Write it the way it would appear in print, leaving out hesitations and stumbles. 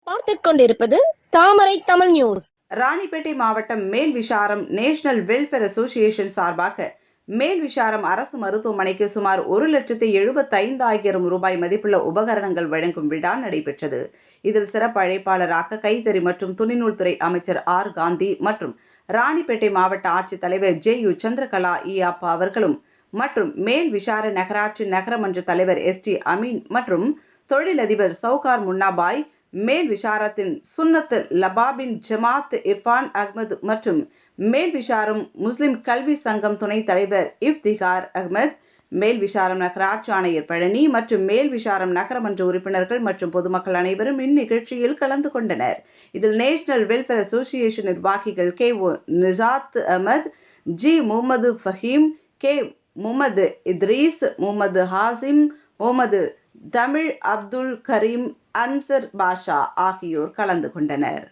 பார்த்துக் கொண்டிருப்பது தாமரை தமிழ் நியூஸ். ராணிப்பேட்டை மாவட்டம் மேல்விசாரம் நேஷனல் வெல்ஃபேர் அசோசியேஷன் சார்பாக மேல்விசாரம் அரசு மருத்துவமனைக்கு சுமார் 1,75,000 ரூபாய் மதிப்புள்ள உபகரணங்கள் வழங்கும் விழா நடைபெற்றது. இதில் சிறப்பு அழைப்பாளராக கைத்தறி மற்றும் துணிநூல்துறை அமைச்சர் ஆர். காந்தி மற்றும் ராணிப்பேட்டை மாவட்ட ஆட்சித்தலைவர் ஜே.யு. சந்திரகலா ஈயாப்பா அவர்களும் மற்றும் மேல்விசார நகராட்சி நகரமன்ற தலைவர் எஸ்.டி. அமீன் மற்றும் தொழிலதிபர் சவுகார் முன்னாபாய், மேல் விசாரத்தின் சுன்னத் லபாபின் ஜமாத் இர்ஃபான் அகமது மற்றும் மேல் விசாரம் முஸ்லிம் கல்வி சங்கம் துணைத் தலைவர் இஃப்திகார் அகமது, மேல் விசாரம் நகராட்சி ஆணையர் பழனி மற்றும் மேல் விசாரம் நகரமன்ற உறுப்பினர்கள் மற்றும் பொதுமக்கள் அனைவரும் இந்நிகழ்ச்சியில் கலந்து கொண்டனர். இதில் நேஷனல் வெல்ஃபேர் அசோசியேஷன் நிர்வாகிகள் கே.ஓ. Nisath Ahmed, G. Mohammed Faheem, K. Mohammed Idris, Mohammed Hashim, Mohammed Tamil, Abdul Karim, answer பாஷா ஆகியோர் கலந்து கொண்டனர்.